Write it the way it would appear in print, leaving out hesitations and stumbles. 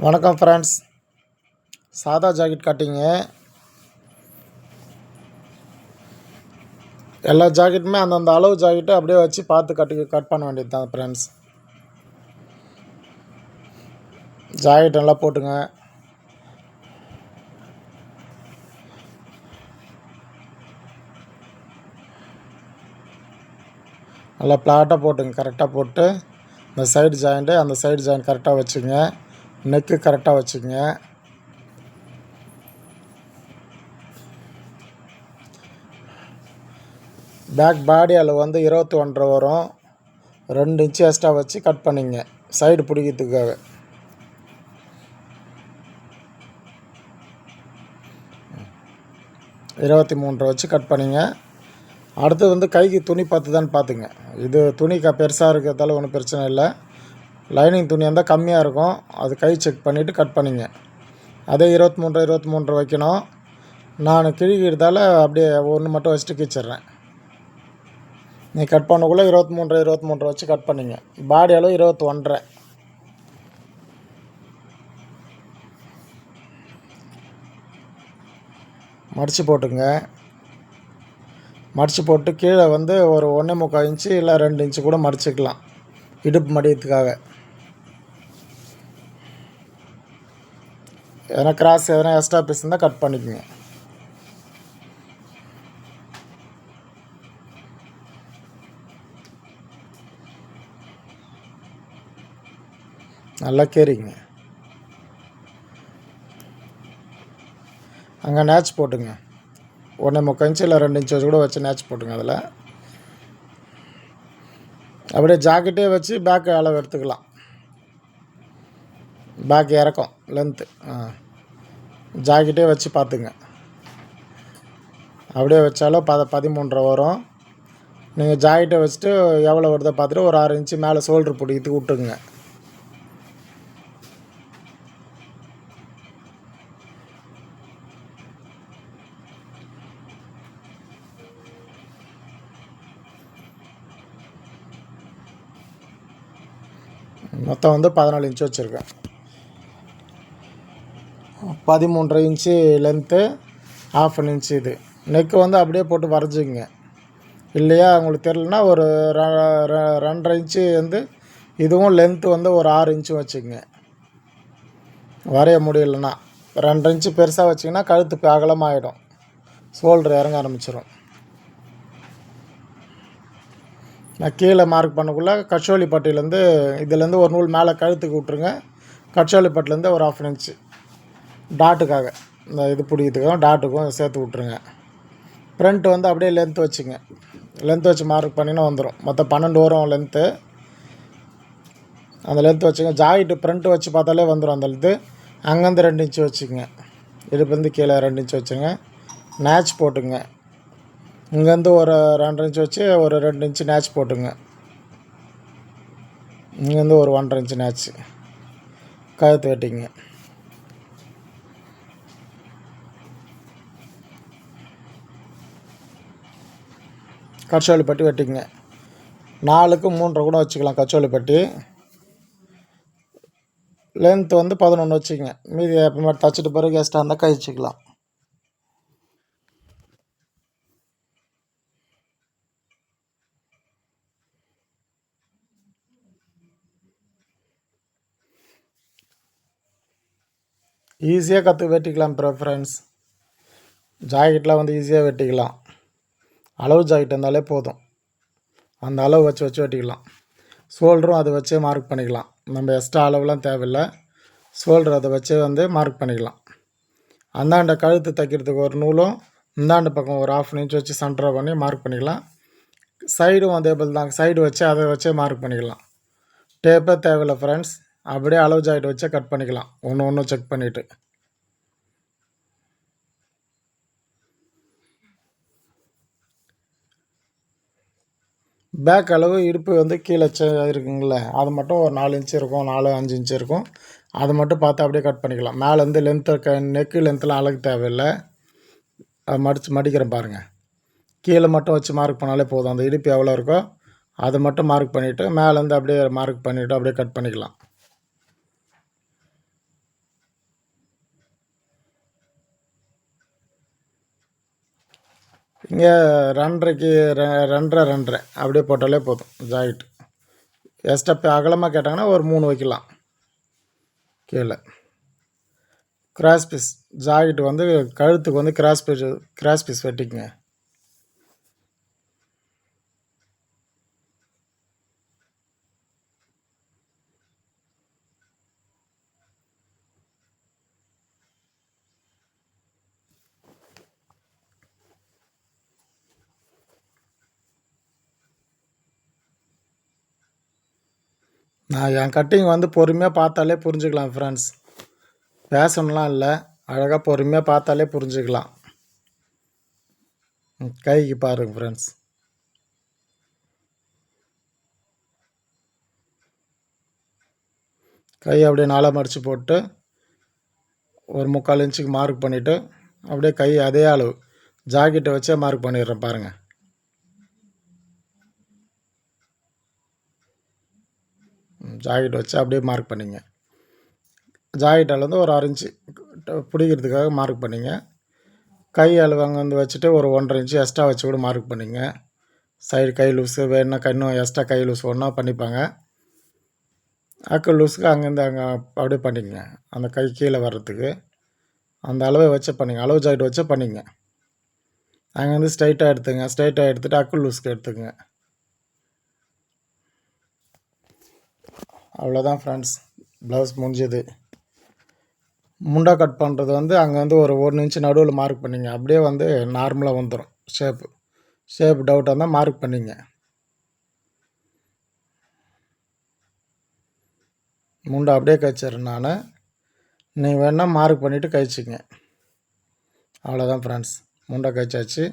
வணக்கம் ஃப்ரெண்ட்ஸ். சாதா ஜாக்கெட் கட்டிங்கு. எல்லா ஜாக்கெட்டுமே அந்தந்த அளவு ஜாக்கெட்டு அப்படியே வச்சு பார்த்து கட் பண்ண வேண்டியது தான் ஃப்ரெண்ட்ஸ். ஜாக்கெட் நல்லா போட்டுங்க. நல்லா பிளாட்டாக போட்டுங்க. கரெக்டாக போட்டு இந்த சைடு ஜாயிண்ட்டு அந்த சைடு ஜாயிண்ட் கரெக்டாக வச்சுங்க. நெக்கு கரெக்டாக வச்சுங்க. பேக் பாடி அளவு வந்து 21.5 வரும். 2 இன்ச்சு எக்ஸ்ட்ரா வச்சு கட் பண்ணிங்க சைடு பிடிக்கிறதுக்காக. இருபத்தி 3 வச்சு கட் பண்ணிங்க. அடுத்து வந்து கைக்கு துணி பார்த்துதான்னு பார்த்துங்க. இது துணி பெருசாக இருக்கிறதால ஒன்றும் பிரச்சனை இல்லை. லைனிங் துணி இருந்தால் கம்மியாக இருக்கும். அது கை செக் பண்ணிவிட்டு கட் பண்ணிங்க. அதே 23 வைக்கணும். நான் கிழிக்கிறதால அப்படியே ஒன்று மட்டும் வச்சுட்டு கிழிச்சிட்றேன். நீ கட் பண்ணக்குள்ளே 23 வச்சு கட் பண்ணிங்க. பாடி அளவு 21.5. மடித்து போட்டுங்க. மடித்து போட்டு கீழே வந்து ஒரு 1.25 இன்ச்சு இல்லை 2 இன்ச்சு கூட மடிச்சுக்கலாம் இடுப்பு மடியத்துக்காக. எதனா கிராஸ் எதனா எக்ஸ்ட்ரா பீஸ் இருந்தால் கட் பண்ணிக்கோங்க. நல்லா கேரிங்க. அங்கே நேச் போட்டுங்க. 1.25 இன்ச்சு இல்லை 2 இன்ச்சு கூட வச்சு நேச் போட்டுங்க. அதில் அப்படியே ஜாக்கெட்டே வச்சு பேக் அளவு எடுத்துக்கலாம். பேக் இறக்கம் லென்த்து ஜாக்கெட்டே வச்சு பார்த்துங்க. அப்படியே வச்சாலும் 13.5 வரும். நீங்கள் ஜாக்கெட்டை வச்சுட்டு எவ்வளோ வருதோ பார்த்துட்டு ஒரு 6 இன்ச்சு மேலே ஷோல்ட்ரு பிடிக்கிறதுக்கு விட்டுக்குங்க. மொத்தம் வந்து 14 இன்ச்சு வச்சுருக்கேன். 13.5 இன்ச்சு லென்த்து, 1/2 இன்ச்சு இது. நெக்கு வந்து அப்படியே போட்டு வரைஞ்சிங்க. இல்லையா உங்களுக்கு தெரிலனா ஒரு 2.5 இன்ச்சு வந்து இதுவும் லென்த்து வந்து ஒரு 6 இன்ச்சு வச்சுக்கோங்க. வரைய முடியலன்னா 2.5 இன்ச்சு பெருசாக வச்சிங்கன்னா கழுத்து அகலமாகிடும். ஷோல்ட்ரு இறங்க ஆரம்பிச்சிடும். நான் கீழே மார்க் பண்ணக்குள்ளே கச்சோலி பட்டியிலேருந்து இதுலேருந்து ஒரு நூல் மேலே கழுத்துக்கு விட்ருங்க. கச்சோலி பட்டிலேருந்து ஒரு 1/2 இன்ச்சு டாட்டுக்காக இந்த இது பிடிக்கிறதுக்கும் டாட்டுக்கும் சேர்த்து விட்ருங்க. ஃப்ரண்ட் வந்து அப்படியே லென்த்து வச்சுங்க. லென்த்து வச்சு மார்க் பண்ணினா வந்துடும். மொத்தம் 12 வரும் லென்த்து. அந்த லென்த்து வச்சுங்க. ஜாக்கெட்டு ஃப்ரண்ட்டு வச்சு பார்த்தாலே வந்துடும் அந்த லென்த்து. அங்கேருந்து 2 இன்ச்சு வச்சுக்கோங்க. இடுப்புலேருந்து கீழே 2 இன்ச்சு வச்சுங்க. நேச் போட்டுங்க. இங்கேருந்து ஒரு 2.5 இன்ச்சு வச்சு ஒரு 2 இன்ச்சு நேச் போட்டுங்க. இங்கேருந்து ஒரு 1.5 இன்ச்சு நேச்சு கழுத்து வெட்டிங்க. கச்சோலி பட்டி வெட்டிங்க. 4க்கு 3.5 கூட வச்சுக்கலாம். கச்சோலி பட்டி லென்த்து வந்து 11 வச்சுக்கங்க. மீதி எப்போ தச்சுட்டு பிறகு எக்ஸ்ட்ரா இருந்தால் கழிச்சிக்கலாம். ஈஸியாக வெட்டிக்கலாம் ஃப்ரெண்ட்ஸ். ஜாக்கெட்லாம் வந்து ஈஸியாக வெட்டிக்கலாம். அளவு ஜாக்கெட் இருந்தாலே போதும். அந்த அளவு வச்சு வெட்டிக்கலாம். ஷோல்டரும் அதை வச்சே மார்க் பண்ணிக்கலாம். நம்ம எக்ஸ்ட்ரா அளவுலாம் தேவையில்லை. ஷோல்டர் அதை வச்சே வந்து மார்க் பண்ணிக்கலாம். அந்தாண்ட கழுத்து தைக்கிறதுக்கு ஒரு நூலும் இந்தாண்டு பக்கம் ஒரு 1/2 இன்ச் வச்சு சென்டராக பண்ணி மார்க் பண்ணிக்கலாம். சைடும் அதே போல் தான். சைடு வச்சு அதை வச்சே மார்க் பண்ணிக்கலாம். டேப்பே தேவையில்லை ஃப்ரெண்ட்ஸ். அப்படியே அளவு ஜாக்கெட் வச்சே கட் பண்ணிக்கலாம். ஒன்று செக் பண்ணிவிட்டு. பேக் அளவு இடுப்பு வந்து கீழே இருக்குங்கள அது மட்டும் ஒரு 4 இன்ச்சு இருக்கும். 4-5 இன்ச்சு இருக்கும். அதை மட்டும் பார்த்து அப்படியே கட் பண்ணிக்கலாம். மேலேருந்து லென்த்து நெக்கு லென்த்துலாம் அளவுக்கு தேவையில்லை. அதை மடிக்கிறேன் பாருங்கள். கீழே மட்டும் வச்சு மார்க் பண்ணாலே போதும். அந்த இடுப்பு எவ்வளோ இருக்கோ அதை மட்டும் மார்க் பண்ணிவிட்டு மேலேருந்து அப்படியே மார்க் பண்ணிவிட்டு அப்படியே கட் பண்ணிக்கலாம். இங்கே 2.5க்கு 2.5 அப்படியே போட்டாலே போதும் ஜாக்கெட். எக்ஸ்ட்ரா அகலமாக கேட்டாங்கன்னா ஒரு 3 வைக்கலாம் கீழே. கிராஸ் பீஸ் ஜாக்கெட் வந்து கழுத்துக்கு வந்து கிராஸ் பீஸ் வெட்டிக்குங்க. நான் என் கட்டிங் வந்து பொறுமையாக பார்த்தாலே புரிஞ்சுக்கலாம் ஃப்ரெண்ட்ஸ். பேசணும்லாம் இல்லை, அழகாக பொறுமையாக பார்த்தாலே புரிஞ்சுக்கலாம். கைக்கு பாருங்கள் ஃப்ரெண்ட்ஸ். கை அப்படியே நாலாக மடித்து போட்டு ஒரு 3/4 இன்ச்சுக்கு மார்க் பண்ணிவிட்டு அப்படியே கை அதே அளவு ஜாக்கெட்டை வச்சே மார்க் பண்ணிடுறேன் பாருங்கள். ஜாக்கெட் வச்சு அப்படியே மார்க் பண்ணிங்க. ஜாக்கெட் அளவு ஒரு 6 இன்ச்சு பிடிக்கிறதுக்காக மார்க் பண்ணிங்க. கை அளவு அங்கே வந்து வச்சுட்டு ஒரு 1.5 இன்ச்சு எக்ஸ்ட்ரா வச்சு கூட மார்க் பண்ணிங்க. சைடு கை லூஸு வேணுன்னா இன்னும் எக்ஸ்ட்ரா கை லூஸ் ஒன்றா பண்ணிப்பாங்க. அக்கு லூஸுக்கு அங்கேருந்து அங்கே அப்படியே பண்ணிக்கங்க. அந்த கை கீழே வர்றதுக்கு அந்த அளவை வச்சு பண்ணிங்க. அளவு ஜாக்கெட் வச்சு பண்ணிங்க. அங்கேருந்து ஸ்ட்ரைட்டாக எடுத்துங்க. ஸ்ட்ரைட்டாக எடுத்துகிட்டு அக்கு லூஸுக்கு எடுத்துக்கங்க. அவ்வளோதான் ஃப்ரெண்ட்ஸ், ப்ளவுஸ் முடிஞ்சது. முண்டா கட் பண்ணுறது வந்து அங்கே வந்து ஒரு 1 இன்ச்சு நடுவில் மார்க் பண்ணிங்க. அப்படியே வந்து நார்மலாக வந்துடும் ஷேப்பு டவுட்டாக இருந்தால் மார்க் பண்ணிங்க. முண்டை அப்படியே கைச்சிட்றேன் நான். நீங்கள் வேணால் மார்க் பண்ணிவிட்டு கைச்சிங்க. அவ்வளோதான் ஃப்ரெண்ட்ஸ், முண்டை கைச்சாச்சு.